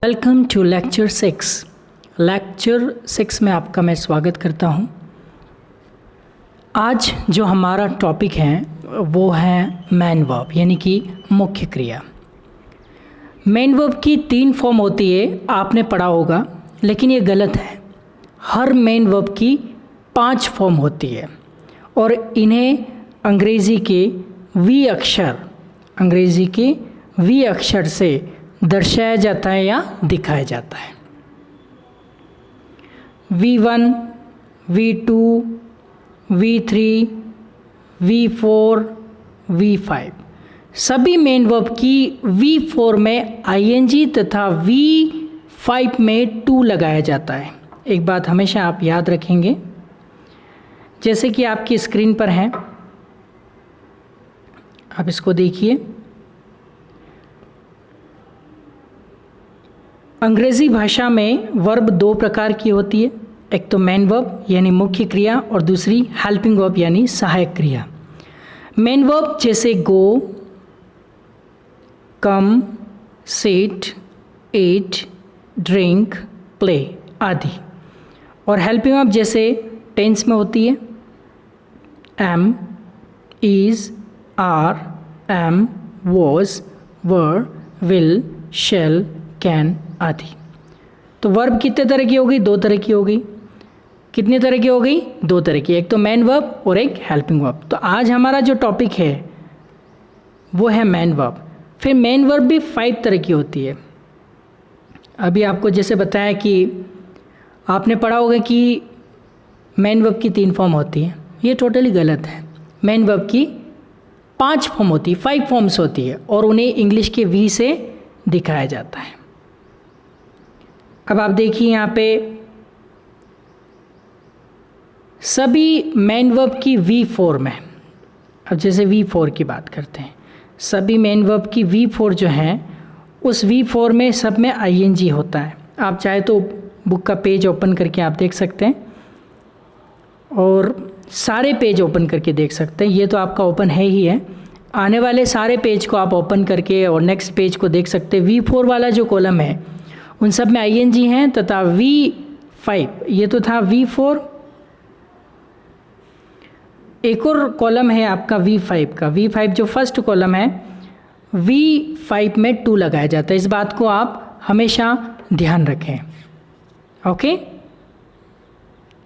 Welcome to lecture 6। Lecture 6 में आपका मैं स्वागत करता हूं। आज जो हमारा टॉपिक है वो है मेन वर्ब यानी कि मुख्य क्रिया। मेन वर्ब की 3 फॉर्म होती है, आपने पढ़ा होगा, लेकिन ये गलत है। हर मेन वर्ब की 5 फॉर्म होती है और इन्हें अंग्रेज़ी के वी अक्षर से दर्शाया जाता है या दिखाया जाता है। V1, V2, V3, V4, V5 सभी मेन वर्ब की V4 में ing तथा V5 में to लगाया जाता है। एक बात हमेशा आप याद रखेंगे, जैसे कि आपकी स्क्रीन पर है, आप इसको देखिए। अंग्रेज़ी भाषा में वर्ब 2 प्रकार की होती है, एक तो मेन वर्ब यानी मुख्य क्रिया और दूसरी हेल्पिंग वर्ब यानी सहायक क्रिया। मेन वर्ब जैसे go, come, sit, eat, drink, play आदि, और हेल्पिंग वर्ब जैसे टेंस में होती है am, is, are, am, was, were, will, shall, can आदि। तो वर्ब कितने तरह की होगी? 2 तरह की होगी। कितने तरह की होगी? 2 तरह की, एक तो मेन वर्ब और एक हेल्पिंग वर्ब। तो आज हमारा जो टॉपिक है वो है मेन वर्ब। फिर मेन वर्ब भी 5 तरह की होती है। अभी आपको जैसे बताया कि आपने पढ़ा होगा कि मेन वर्ब की 3 फॉर्म होती है, ये टोटली गलत है। मेन वर्ब की 5 फॉर्म होती है, 5 फॉर्म्स होती है और उन्हें इंग्लिश के वी से दिखाया जाता है। अब आप देखिए यहाँ पे सभी मेन वर्ब की V4 में, अब जैसे V4 की बात करते हैं, सभी मेन वर्ब की V4 जो हैं उस V4 में सब में ing होता है। आप चाहे तो बुक का पेज ओपन करके आप देख सकते हैं और सारे पेज ओपन करके देख सकते हैं। ये तो आपका ओपन है ही है, आने वाले सारे पेज को आप ओपन करके और नेक्स्ट पेज को देख सकते हैं। V4 वाला जो कॉलम है उन सब में ing हैं तथा V5, ये तो था V4, एक और कॉलम है आपका V5 का। V5 जो फर्स्ट कॉलम है, V5 में to लगाया जाता है। इस बात को आप हमेशा ध्यान रखें, ओके।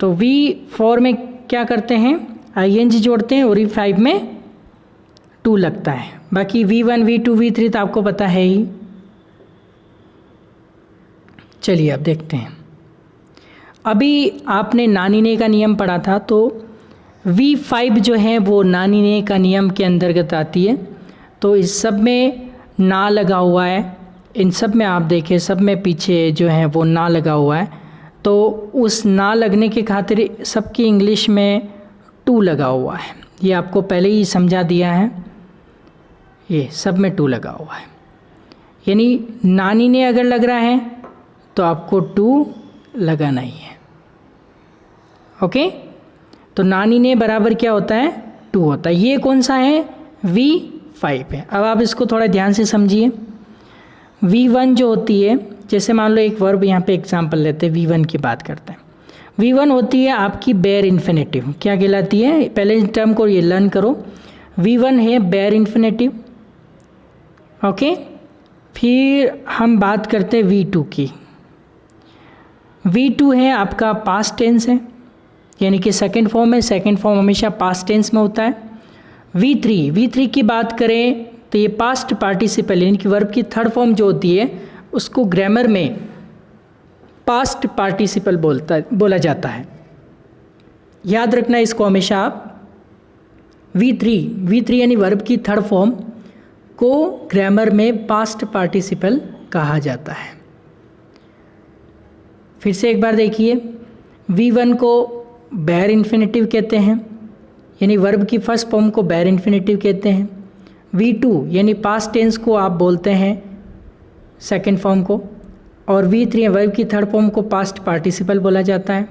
तो V4 में क्या करते हैं? ing जोड़ते हैं और V5 में to लगता है। बाकी V1, V2, V3 तो आपको पता है ही। चलिए अब देखते हैं। अभी आपने नानी ने का नियम पढ़ा था, तो V5 जो है वो नानी ने का नियम के अंतर्गत आती है। तो इस सब में ना लगा हुआ है, इन सब में आप देखें, सब में पीछे जो है वो ना लगा हुआ है। तो उस ना लगने के खातिर सबकी इंग्लिश में टू लगा हुआ है। ये आपको पहले ही समझा दिया है, ये सब में टू लगा हुआ है। यानी नानी ने अगर लग रहा है तो आपको टू लगाना ही है, ओके। तो नानी ने बराबर क्या होता है? टू होता है। ये कौन सा है? V5 है। अब आप इसको थोड़ा ध्यान से समझिए। V1 जो होती है, जैसे मान लो एक वर्ब, यहाँ पे एग्जांपल लेते हैं, V1 की बात करते हैं। V1 होती है आपकी बेयर इन्फिनेटिव। क्या कहलाती है? पहले इस टर्म को ये लर्न करो। V1 है बेयर इन्फिनेटिव, ओके। फिर हम बात करते हैं V2 की। V2 है आपका पास्ट टेंस है, यानी कि सेकंड फॉर्म है। सेकंड फॉर्म हमेशा पास्ट टेंस में होता है। V3 की बात करें तो ये पास्ट पार्टिसिपल यानी कि वर्ब की 3rd फॉर्म जो होती है उसको ग्रामर में पास्ट पार्टिसिपल बोला जाता है। याद रखना इसको हमेशा आप। V3 यानी वर्ब की 3rd फॉर्म को ग्रामर में पास्ट पार्टिसिपल कहा जाता है। फिर से एक बार देखिए, V1 को बेयर इन्फिनेटिव कहते हैं, यानी वर्ब की फर्स्ट फॉर्म को बेयर इन्फिनेटिव कहते हैं। V2 यानी पास्ट टेंस को आप बोलते हैं सेकंड फॉर्म को, और V3 वर्ब की 3rd फॉर्म को पास्ट पार्टिसिपल बोला जाता है।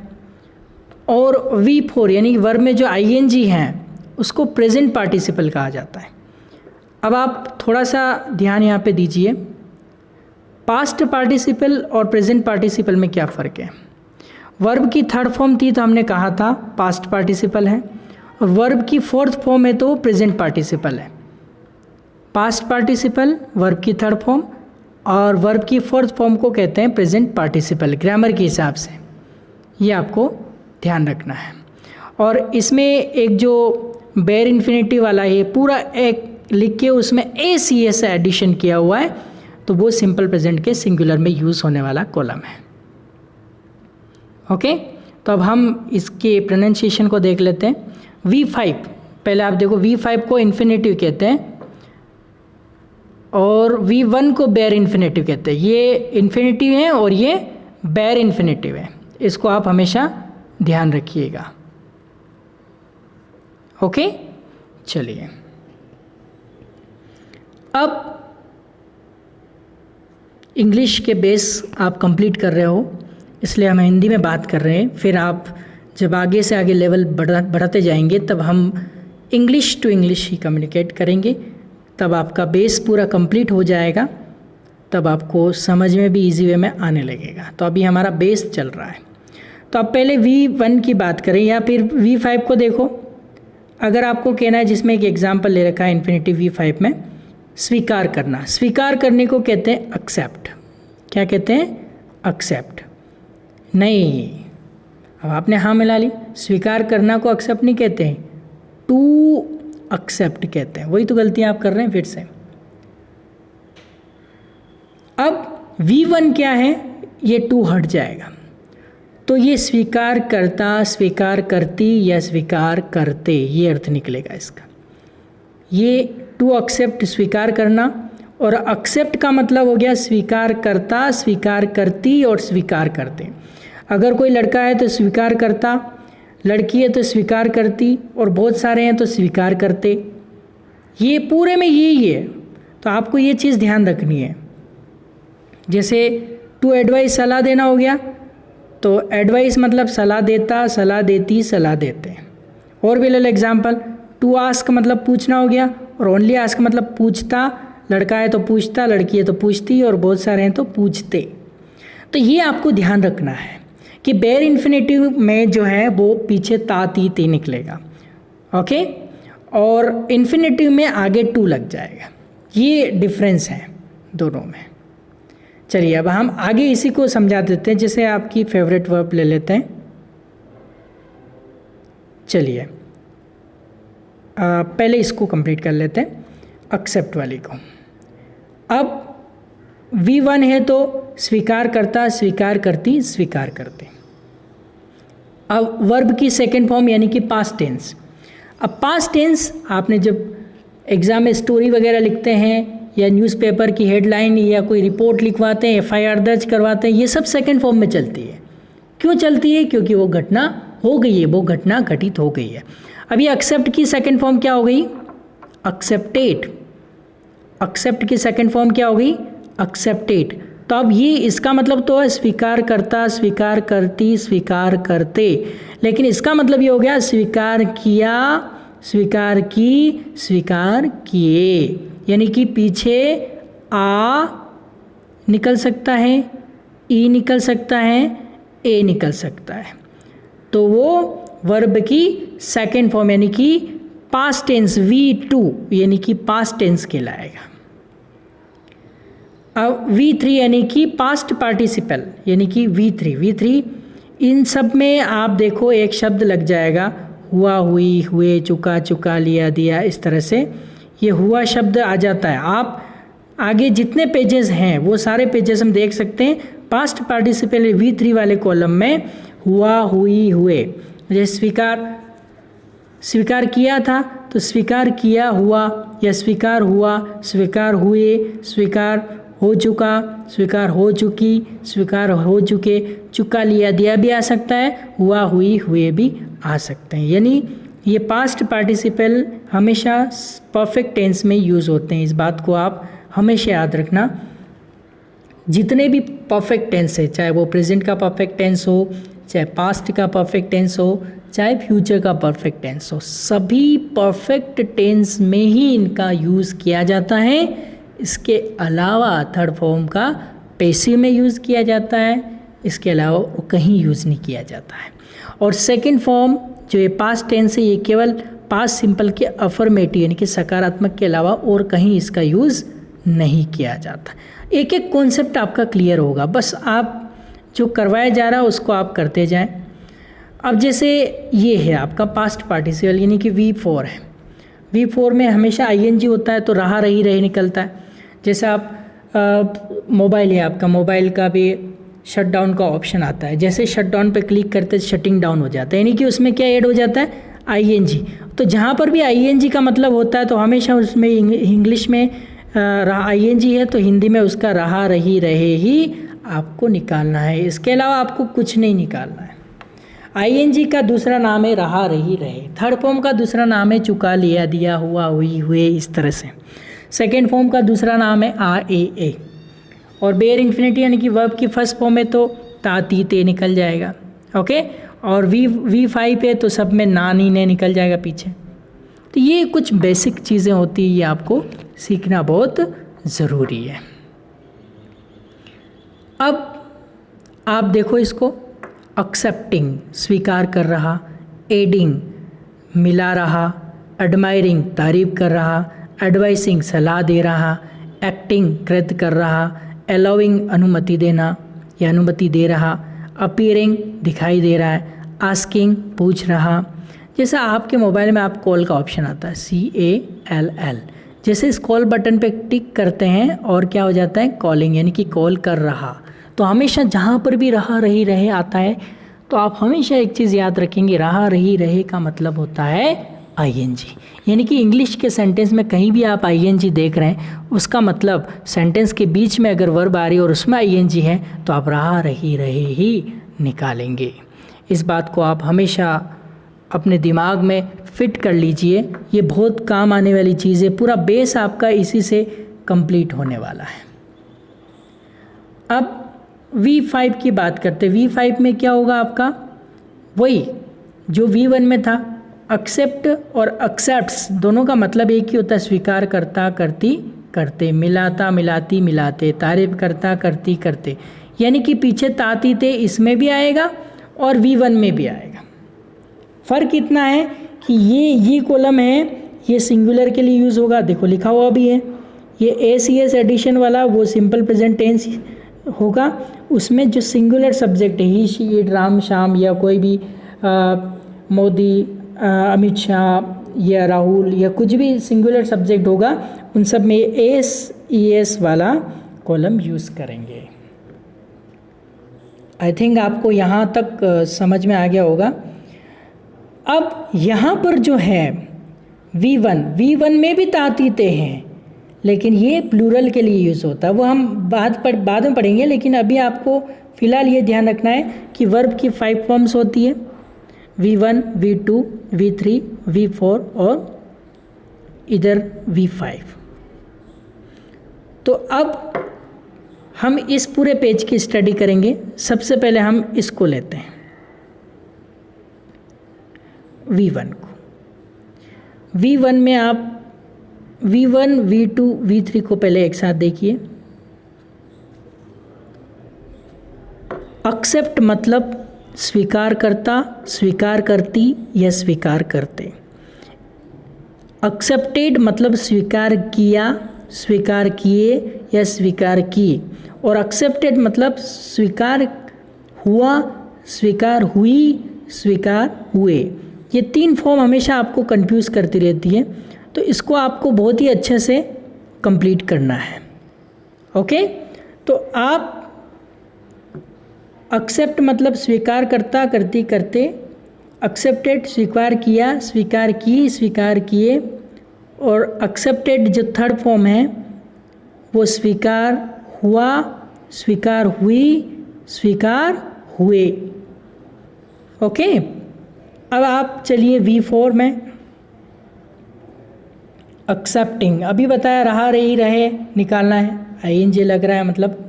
और V4 यानी वर्ब में जो ing हैं उसको प्रेजेंट पार्टिसिपल कहा जाता है। अब आप थोड़ा सा ध्यान यहाँ पे दीजिए। पास्ट पार्टिसिपल और प्रेजेंट पार्टिसिपल में क्या फ़र्क है? वर्ब की थर्ड फॉर्म थी तो हमने कहा था पास्ट पार्टिसिपल है, और वर्ब की फोर्थ फॉर्म है तो प्रेजेंट पार्टिसिपल है। पास्ट पार्टिसिपल वर्ब की थर्ड फॉर्म और वर्ब की फोर्थ फॉर्म को कहते हैं प्रेजेंट पार्टिसिपल, ग्रामर के हिसाब से। ये आपको ध्यान रखना है। और इसमें एक जो बेयर इन्फिनेटिव वाला है पूरा एक लिख के उसमें ACS एडिशन किया हुआ है, तो वो सिंपल प्रेजेंट के सिंगुलर में यूज़ होने वाला कॉलम है। ओके, तो अब हम इसके प्रोनाउंसिएशन को देख लेते हैं। V5, पहले आप देखो V5 को इन्फिनेटिव कहते हैं और V1 को बेयर इन्फिनेटिव कहते हैं। ये इन्फिनेटिव है और ये बेयर इन्फिनेटिव है, इसको आप हमेशा ध्यान रखिएगा। ओके, चलिए अब इंग्लिश के बेस आप कंप्लीट कर रहे हो, इसलिए हम हिंदी में बात कर रहे हैं। फिर आप जब आगे से आगे लेवल बढ़ाते जाएंगे तब हम इंग्लिश टू इंग्लिश ही कम्युनिकेट करेंगे, तब आपका बेस पूरा कंप्लीट हो जाएगा, तब आपको समझ में भी इजी वे में आने लगेगा। तो अभी हमारा बेस चल रहा है, तो आप पहले V1 की बात करें या फिर V5 को देखो। अगर आपको कहना है, जिसमें एक एग्जाम्पल ले रखा है इन्फिनेटिव V5 में, स्वीकार करना, स्वीकार करने को कहते हैं एक्सेप्ट। क्या कहते हैं? एक्सेप्ट। नहीं, अब आपने हाँ मिला ली, स्वीकार करना को एक्सेप्ट नहीं कहते हैं, टू एक्सेप्ट कहते हैं। वही तो गलतियाँ आप कर रहे हैं फिर से। अब V1 क्या है? ये टू हट जाएगा, तो ये स्वीकार करता, स्वीकार करती या स्वीकार करते, ये अर्थ निकलेगा इसका। ये टू एक्सेप्ट स्वीकार करना, और एक्सेप्ट का मतलब हो गया स्वीकार करता, स्वीकार करती और स्वीकार करते। अगर कोई लड़का है तो स्वीकार करता, लड़की है तो स्वीकार करती, और बहुत सारे हैं तो स्वीकार करते। ये पूरे में यही है, तो आपको ये चीज़ ध्यान रखनी है। जैसे टू एडवाइस सलाह देना हो गया, तो एडवाइस मतलब सलाह देता, सलाह देती, सलाह देते। और भी ले लो एग्जाम्पल, टू आस्क मतलब पूछना हो गया, और ओनली आस्क मतलब पूछता, लड़का है तो पूछता, लड़की है तो पूछती, और बहुत सारे हैं तो पूछते। तो ये आपको ध्यान रखना है कि बेयर इन्फिनेटिव में जो है वो पीछे ता ती ते निकलेगा, ओके, और इन्फिनेटिव में आगे टू लग जाएगा। ये डिफरेंस है दोनों में। चलिए अब हम आगे इसी को समझा देते हैं। जैसे आपकी फेवरेट वर्ब ले लेते हैं। चलिए पहले इसको कंप्लीट कर लेते हैं, एक्सेप्ट वाली को। अब V1 है तो स्वीकार करता, स्वीकार करती, स्वीकार करते। अब वर्ब की सेकेंड फॉर्म यानी कि पास्ट टेंस। अब पास्ट टेंस आपने जब एग्ज़ाम में स्टोरी वगैरह लिखते हैं या न्यूज़पेपर की हेडलाइन या कोई रिपोर्ट लिखवाते हैं, FIR दर्ज करवाते हैं, ये सब सेकेंड फॉर्म में चलती है। क्यों चलती है? क्योंकि वो घटना हो गई है, वो घटना घटित हो गई है। अभी एक्सेप्ट की सेकेंड फॉर्म क्या हो गई? एक्सेप्टेड। एक्सेप्ट की सेकेंड फॉर्म क्या हो गई? एक्सेप्टेड। तो अब ये इसका मतलब तो है स्वीकार करता, स्वीकार करती, स्वीकार करते, लेकिन इसका मतलब ये हो गया स्वीकार किया, स्वीकार की, स्वीकार किए। यानी कि पीछे आ निकल सकता है, ई निकल सकता है, ए निकल सकता है, तो वो वर्ब की सेकेंड फॉर्म यानी कि पास्ट टेंस V2 यानी कि पास्ट टेंस कहलाएगा। अब V3 यानी कि पास्ट पार्टिसिपल यानी कि V3 इन सब में आप देखो एक शब्द लग जाएगा, हुआ, हुई, हुए, चुका, चुका, लिया, दिया, इस तरह से ये हुआ शब्द आ जाता है। आप आगे जितने पेजेस हैं वो सारे पेजेस हम देख सकते हैं। पास्ट पार्टिसिपल V3 वाले कॉलम में हुआ, हुई, हुए। जैसे स्वीकार किया था तो स्वीकार किया हुआ, या स्वीकार हुआ, स्वीकार हुए, स्वीकार हो चुका, स्वीकार हो चुकी, स्वीकार हो चुके, चुका, लिया, दिया भी आ सकता है, हुआ, हुई, हुए भी आ सकते हैं। यानी ये पास्ट पार्टिसिपल हमेशा परफेक्ट टेंस में यूज़ होते हैं। इस बात को आप हमेशा याद रखना। जितने भी परफेक्ट टेंस है, चाहे वो प्रेजेंट का परफेक्ट टेंस हो, चाहे पास्ट का परफेक्ट टेंस हो, चाहे फ्यूचर का परफेक्ट टेंस हो, सभी परफेक्ट टेंस में ही इनका यूज़ किया जाता है। इसके अलावा थर्ड फॉर्म का पैसिव में यूज़ किया जाता है, इसके अलावा वो कहीं यूज़ नहीं किया जाता है। और सेकंड फॉर्म जो ये पास्ट टेंस है, ये केवल पास्ट सिंपल के अफर्मेटिव यानी कि सकारात्मक के अलावा और कहीं इसका यूज़ नहीं किया जाता। एक एक कॉन्सेप्ट आपका क्लियर होगा, बस आप जो करवाया जा रहा है उसको आप करते जाएं। अब जैसे ये है आपका पास्ट पार्टिसिपल यानी कि V4 है, V4 में हमेशा ING होता है तो रहा रही रहे निकलता है। जैसे आप मोबाइल है आपका, मोबाइल का भी शट डाउन का ऑप्शन आता है, जैसे शट डाउन पे क्लिक करते शटिंग डाउन हो जाता है, यानी कि उसमें क्या ऐड हो जाता है, ING। तो जहाँ पर भी ING का मतलब होता है तो हमेशा उसमें इंग्लिश में ING है तो हिंदी में उसका रहा रही रहे ही आपको निकालना है, इसके अलावा आपको कुछ नहीं निकालना है। ING का दूसरा नाम है रहा रही रहे, थर्ड फॉर्म का दूसरा नाम है चुका, लिया, दिया, हुआ, हुई, हुए, इस तरह से। सेकेंड फॉर्म का दूसरा नाम है AAA। और बेयर इन्फिनिटी यानी कि वर्ब की फर्स्ट फॉर्म में तो ता, ती, ते निकल जाएगा, ओके। और V5 है तो सब में ना, नी, ने निकल जाएगा पीछे। तो ये कुछ बेसिक चीज़ें होती हैं, ये आपको सीखना बहुत ज़रूरी है। अब आप देखो इसको, एक्सेप्टिंग स्वीकार कर रहा, एडिंग मिला रहा, एडमायरिंग तारीफ कर रहा, एडवाइसिंग सलाह दे रहा, एक्टिंग कृत्य कर रहा, अलाउइंग अनुमति देना या अनुमति दे रहा, अपीयरिंग दिखाई दे रहा है, आस्किंग पूछ रहा। जैसा आपके मोबाइल में आप कॉल का ऑप्शन आता है CALL, जैसे इस कॉल बटन पे टिक करते हैं और क्या हो जाता है, कॉलिंग यानी कि कॉल कर रहा। तो हमेशा जहाँ पर भी रहा रही रहे आता है तो आप हमेशा एक चीज़ याद रखेंगे, रहा रही रहे का मतलब होता है ING, यानी कि इंग्लिश के सेंटेंस में कहीं भी आप ING देख रहे हैं उसका मतलब सेंटेंस के बीच में अगर वर्ब आ रही है और उसमें ING है तो आप रहा रही रहे ही निकालेंगे। इस बात को आप हमेशा अपने दिमाग में फिट कर लीजिए, ये बहुत काम आने वाली चीज़ है, पूरा बेस आपका इसी से कंप्लीट होने वाला है। अब V5 की बात करते हैं। V5 में क्या होगा आपका, वही जो V1 में था, एक्सेप्ट और एक्सेप्ट्स दोनों का मतलब एक ही होता है, स्वीकार करता करती करते, मिलाता मिलाती मिलाते, तारीफ करता करती करते, यानी कि पीछे ताती थे इसमें भी आएगा और V1 में भी आएगा। फ़र्क इतना है कि ये कॉलम है, ये सिंगुलर के लिए यूज़ होगा, देखो लिखा हुआ भी है। ये ACS एडिशन वाला वो सिंपल प्रेजेंट टेंस होगा, उसमें जो सिंगुलर सब्जेक्ट है, ही, शी, इट, राम, श्याम या कोई भी मोदी, अमित शाह या राहुल या कुछ भी सिंगुलर सब्जेक्ट होगा, उन सब में SES वाला कॉलम यूज़ करेंगे। आई थिंक आपको यहाँ तक समझ में आ गया होगा। अब यहाँ पर जो है V1 में भी तातीते हैं, लेकिन ये प्लूरल के लिए यूज़ होता है, वो हम बाद में पढ़ेंगे। लेकिन अभी आपको फ़िलहाल ये ध्यान रखना है कि वर्ब की 5 फॉर्म्स होती है, V1, V2, V3, V4 और इधर V5। तो अब हम इस पूरे पेज की स्टडी करेंगे। सबसे पहले हम इसको लेते हैं, V1 को। V1 में आप V1, V2, V3 को पहले एक साथ देखिए। एक्सेप्ट मतलब स्वीकार करता, स्वीकार करती या स्वीकार करते। एक्सेप्टेड मतलब स्वीकार किया, स्वीकार किए या स्वीकार की। और एक्सेप्टेड मतलब स्वीकार हुआ, स्वीकार हुई, स्वीकार हुए। ये 3 फॉर्म हमेशा आपको कंफ्यूज करती रहती है, तो इसको आपको बहुत ही अच्छे से कंप्लीट करना है, ओके। तो आप एक्सेप्ट मतलब स्वीकार करता, करती, करते। एक्सेप्टेड स्वीकार किया, स्वीकार की, स्वीकार किए। और एक्सेप्टेड जो थर्ड फॉर्म है वो स्वीकार हुआ, स्वीकार हुई, स्वीकार हुए, ओके। अब आप चलिए V4 में। एक्सेप्टिंग अभी बताया, रहा रही रहे निकालना है, ING लग रहा है, मतलब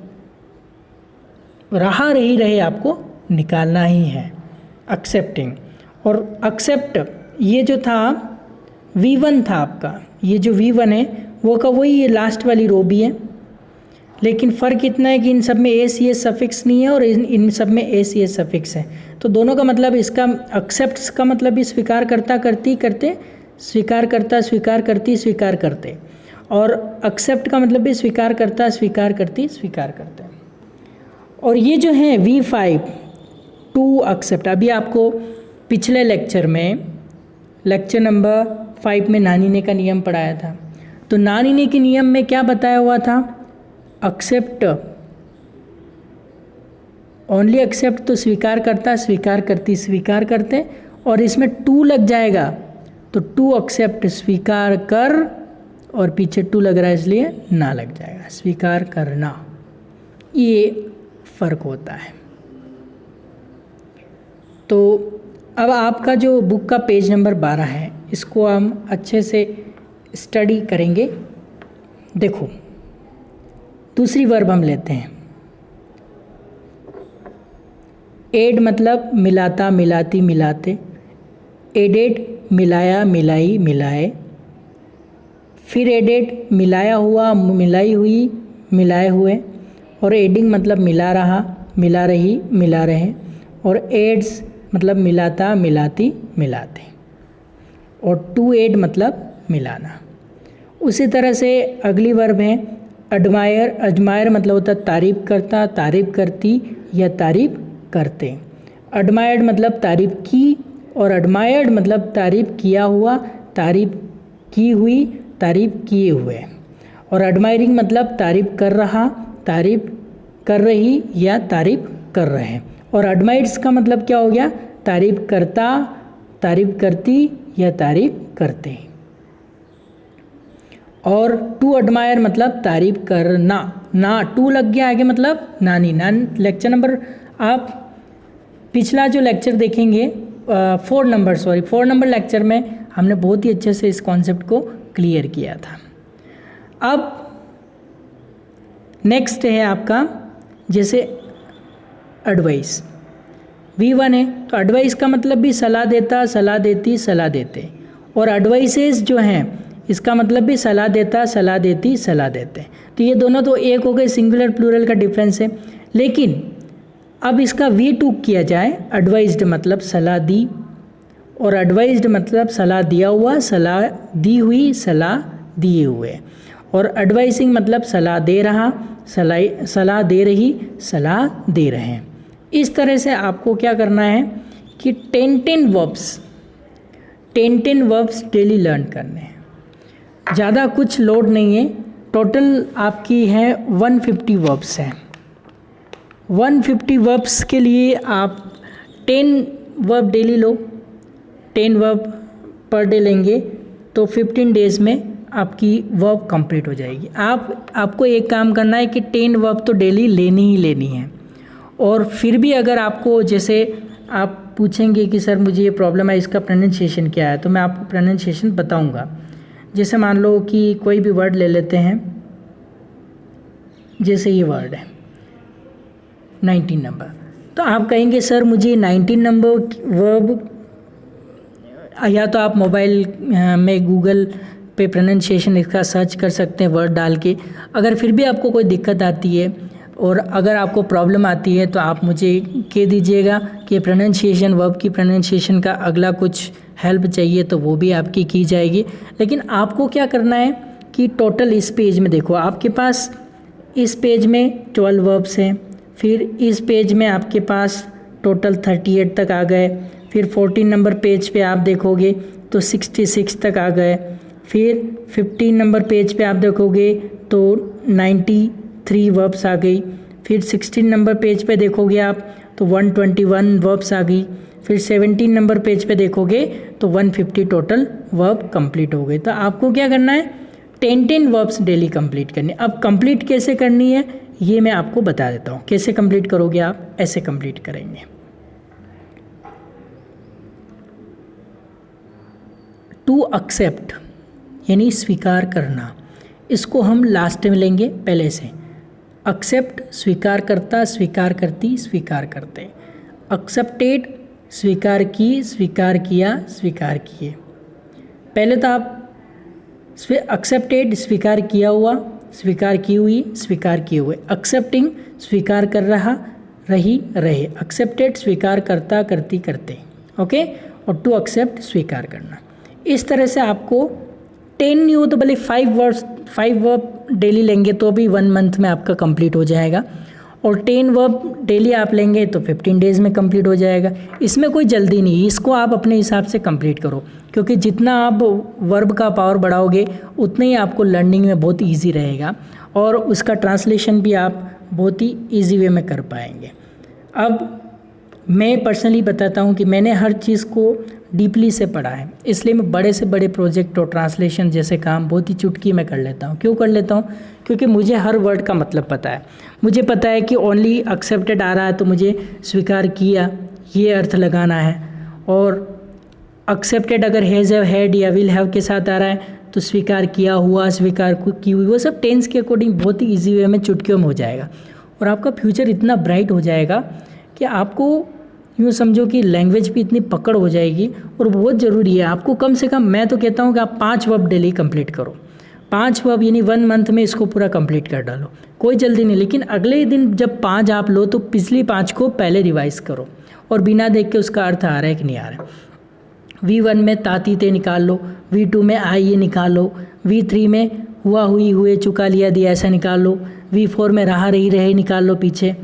रहा रही रहे आपको निकालना ही है, एक्सेप्टिंग। और एक्सेप्ट ये जो था V1 था आपका, ये जो V1 है वो का वही, ये लास्ट वाली रो भी है। लेकिन फ़र्क इतना है कि इन सब में एस ई एस सफिक्स नहीं है और इन सब में एस ई एस सफिक्स है। तो दोनों का मतलब, इसका एक्सेप्ट्स का मतलब भी स्वीकार करता करती करते, स्वीकार करता स्वीकार करती स्वीकार करते, और एक्सेप्ट का मतलब भी स्वीकार करता स्वीकार करती स्वीकार करते। और ये जो है V5 टू एक्सेप्ट, अभी आपको पिछले लेक्चर में लेक्चर नंबर 5 में नानी ने का नियम पढ़ाया था। तो नानी ने के नियम में क्या बताया हुआ था? एक्सेप्ट, ओनली एक्सेप्ट, तो स्वीकार करता स्वीकार करती स्वीकार करते, और इसमें टू लग जाएगा तो टू एक्सेप्ट स्वीकार कर, और पीछे टू लग रहा है इसलिए ना लग जाएगा, स्वीकार करना। ये फ़र्क होता है। तो अब आपका जो बुक का पेज नंबर 12 है, इसको हम अच्छे से स्टडी करेंगे। देखो, दूसरी वर्ब हम लेते हैं। एड मतलब मिलाता मिलाती मिलाते, एडेड मिलाया मिलाई मिलाए, फिर एडेड मिलाया हुआ मिलाई हुई मिलाए हुए, और एडिंग मतलब मिला रहा मिला रही मिला रहे, और एड्स मतलब मिलाता मिलाती मिलाते, और टू एड मतलब मिलाना। उसी तरह से अगली वर्ब है एडमायर। एडमायर मतलब होता है तारीफ़ करता तारीफ़ करती या तारीफ़ करते। एडमायर्ड मतलब तारीफ़ की, और एडमायर्ड मतलब तारीफ़ किया हुआ, तारीफ़ की हुई, तारीफ़ किए हुए। और एडमायरिंग मतलब तारीफ़ कर रहा, तारीफ़ कर रही या तारीफ़ कर रहे। और एडमायर्ड्स का मतलब क्या हो गया? तारीफ़ करता, तारीफ़ करती या तारीफ़ करते। और टू एडमायर मतलब तारीफ़ करना, ना टू लग गया आगे मतलब नानी। लेक्चर नंबर, आप पिछला जो लेक्चर देखेंगे 4 नंबर लेक्चर में हमने बहुत ही अच्छे से इस कॉन्सेप्ट को क्लियर किया था। अब नेक्स्ट है आपका जैसे एडवाइस। V1 है तो एडवाइस का मतलब भी सलाह देता सलाह देती सलाह देते, और एडवाइसेस जो हैं इसका मतलब भी सलाह देता सलाह देती सलाह देते। तो ये दोनों तो एक हो गए, सिंगुलर प्लूरल का डिफरेंस है। लेकिन अब इसका V2 किया जाए, एडवाइज्ड मतलब सलाह दी, और एडवाइज्ड मतलब सलाह दिया हुआ, सलाह दी हुई, सलाह दिए हुए, और एडवाइसिंग मतलब सलाह दे रहा, सलाह दे रही, सलाह दे रहे हैं। इस तरह से आपको क्या करना है कि 10 वर्ब्स डेली लर्न करने हैं। ज़्यादा कुछ लोड नहीं है। टोटल आपकी है 150 वर्ब्स हैं। 150 वर्ब्स के लिए आप 10 वर्ब डेली लो, 10 वर्ब पर डे लेंगे तो 15 डेज़ में आपकी वर्ब कंप्लीट हो जाएगी। आपको एक काम करना है कि 10 वर्ब तो डेली लेनी ही लेनी है। और फिर भी अगर आपको, जैसे आप पूछेंगे कि सर मुझे ये प्रॉब्लम है, इसका प्रोनाउंसिएशन क्या है, तो मैं आपको प्रोनाउंसिएशन बताऊंगा। जैसे मान लो कि कोई भी वर्ड ले लेते हैं, जैसे ये वर्ड है 19 नंबर, तो आप कहेंगे सर मुझे 19 नंबर वर्ब, या तो आप मोबाइल में गूगल पे प्रोनाउंसिएशन इसका सर्च कर सकते हैं वर्ड डाल के। अगर फिर भी आपको कोई दिक्कत आती है और अगर आपको प्रॉब्लम आती है तो आप मुझे कह दीजिएगा कि प्रोनाउंसिएशन, वर्ब की प्रोनाउंसिएशन का अगला कुछ हेल्प चाहिए तो वो भी आपकी की जाएगी। लेकिन आपको क्या करना है कि टोटल इस पेज में देखो, आपके पास इस पेज में 12 वर्ब्स हैं, फिर इस पेज में आपके पास टोटल 38 तक आ गए, फिर 14 नंबर पेज पे आप देखोगे तो 66 तक आ गए, फिर 15 नंबर पेज पे आप देखोगे तो 93 वर्ब्स आ गई, फिर 16 नंबर पेज पे देखोगे आप तो 121 वर्ब्स आ गई, फिर 17 नंबर पेज पे देखोगे तो 150 टोटल वर्ब कंप्लीट हो गए। तो आपको क्या करना है, 10 वर्ब्स डेली कंप्लीट करनी। अब कंप्लीट कैसे करनी है ये मैं आपको बता देता हूँ। कैसे कंप्लीट करोगे आप, ऐसे कंप्लीट करेंगे। टू एक्सेप्ट यानी स्वीकार करना, इसको हम लास्ट में लेंगे पहले से। एक्सेप्ट स्वीकार करता स्वीकार करती स्वीकार करते, एक्सेप्टेड स्वीकार की स्वीकार किया स्वीकार किए। पहले तो आप एक्सेप्टेड स्वीकार किया हुआ स्वीकार की हुई, स्वीकार किए हुए। एक्सेप्टिंग स्वीकार कर रहा, रही, रहे। एक्सेप्टेड स्वीकार करता, करती, करते। ओके, और टू एक्सेप्ट स्वीकार करना। इस तरह से आपको 10 नहीं हो तो भले 5 वर्ब डेली लेंगे तो भी 1 मंथ में आपका कंप्लीट हो जाएगा, और 10 वर्ब डेली आप लेंगे तो 15 डेज़ में कंप्लीट हो जाएगा। इसमें कोई जल्दी नहीं, इसको आप अपने हिसाब से कंप्लीट करो, क्योंकि जितना आप वर्ब का पावर बढ़ाओगे उतना ही आपको लर्निंग में बहुत ईजी रहेगा, और उसका ट्रांसलेशन भी आप बहुत ही ईजी वे में कर पाएंगे। अब मैं पर्सनली बताता हूँ कि मैंने हर चीज़ को डीपली से पढ़ा है, इसलिए मैं बड़े से बड़े प्रोजेक्ट और ट्रांसलेशन जैसे काम बहुत ही चुटकी में कर लेता हूँ। क्यों कर लेता हूँ? क्योंकि मुझे हर वर्ड का मतलब पता है। मुझे पता है कि ओनली एक्सेप्टेड आ रहा है तो मुझे स्वीकार किया ये अर्थ लगाना है, और एक्सेप्टेड अगर हैज़, हैड या विल हैव के साथ आ रहा है तो स्वीकार किया हुआ, स्वीकार की हुई, वो सब टेंस के अकॉर्डिंग बहुत ही ईजी वे में चुटकियों में हो जाएगा, और आपका फ्यूचर इतना ब्राइट हो जाएगा कि आपको यूँ समझो कि लैंग्वेज भी इतनी पकड़ हो जाएगी। और बहुत ज़रूरी है आपको, कम से कम मैं तो कहता हूँ कि आप 5 वर्ब डेली कंप्लीट करो। 5 वर्ब यानी 1 मंथ में इसको पूरा कंप्लीट कर डालो, कोई जल्दी नहीं। लेकिन अगले दिन जब 5 आप लो तो पिछली 5 को पहले रिवाइज करो, और बिना देख के उसका अर्थ आ रहा है कि नहीं आ रहा है। V1 में ताती ते निकाल लो, V2 में आई ये निकाल लो, V3 में हुआ, हुई, हुए, चुका, लिया, दिया ऐसा निकाल लो, V4 में रहा, रही, रहे निकाल लो पीछे,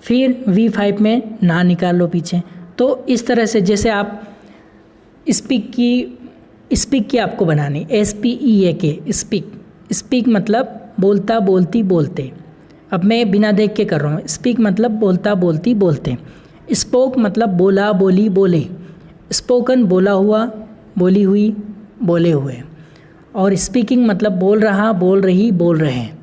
फिर V5 में ना निकाल लो पीछे। तो इस तरह से जैसे आप स्पीक की आपको बनानी, SPEAK, स्पीक मतलब बोलता, बोलती, बोलते। अब मैं बिना देख के कर रहा हूँ। स्पीक मतलब बोलता, बोलती, बोलते। स्पोक मतलब बोला, बोली, बोले। स्पोकन बोला हुआ, बोली हुई, बोले हुए। और स्पीकिंग मतलब बोल रहा, बोल रही, बोल रहे हैं।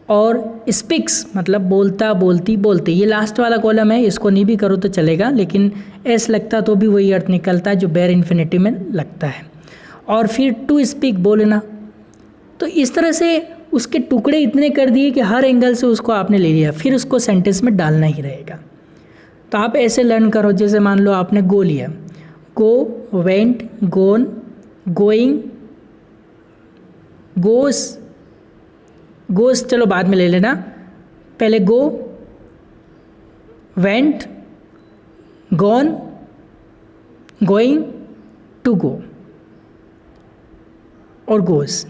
और स्पीक्स मतलब बोलता, बोलती, बोलते। ये लास्ट वाला कॉलम है, इसको नहीं भी करो तो चलेगा, लेकिन एस लगता तो भी वही अर्थ निकलता है जो बेयर इन्फिनिटिव में लगता है। और फिर टू स्पीक बोलना। तो इस तरह से उसके टुकड़े इतने कर दिए कि हर एंगल से उसको आपने ले लिया, फिर उसको सेंटेंस में डालना ही रहेगा। तो आप ऐसे लर्न करो, जैसे मान लो आपने गो लिया, गो, वेंट, गोन, गोइंग, गोस चलो बाद में ले लेना, पहले go, went, gone, going, to go और गोस।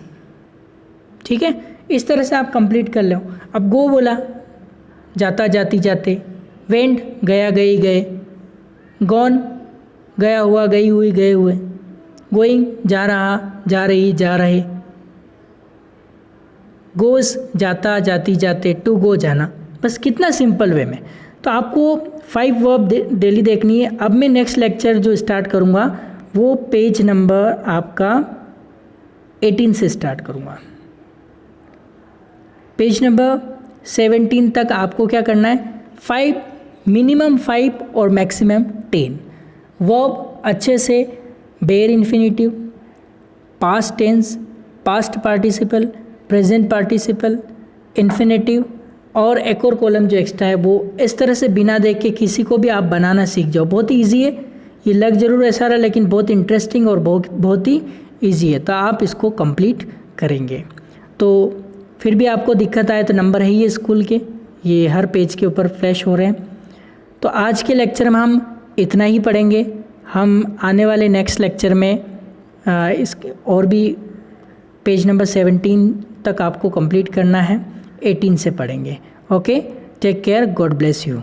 ठीक है, इस तरह से आप कंप्लीट कर लो। अब गो बोला, जाता, जाती, जाते। वेंट गया, गई, गए। गॉन गया हुआ, गई हुई, गए हुए। गोइंग जा रहा, जा रही, जा रहे। गोस जाता, जाती, जाते। टू गो जाना। बस कितना सिंपल वे में। तो आपको 5 वर्ब डेली देखनी है। अब मैं नेक्स्ट लेक्चर जो स्टार्ट करूँगा वो पेज नंबर आपका 18 से स्टार्ट करूँगा। पेज नंबर 17 तक आपको क्या करना है, 5, मिनिमम 5 और मैक्सिमम 10 वर्ब अच्छे से bare infinitive, past tense, past participle, present participle, infinitive और एक और कॉलम जो एक्स्ट्रा है वो इस तरह से बिना देख के किसी को भी आप बनाना सीख जाओ। बहुत ही ईजी है, ये लग जरूर ऐसा रहा लेकिन बहुत इंटरेस्टिंग और बहुत ही ईजी है। तो आप इसको कंप्लीट करेंगे। तो फिर भी आपको दिक्कत आए तो नंबर है ये स्कूल के, ये हर पेज के ऊपर फ्लैश हो रहे हैं। तो आज के लेक्चर में हम इतना ही पढ़ेंगे। हम आने वाले नेक्स्ट लेक्चर में इसके और भी पेज नंबर 17 तक आपको कंप्लीट करना है, 18 से पढ़ेंगे। Okay, take care, God bless you.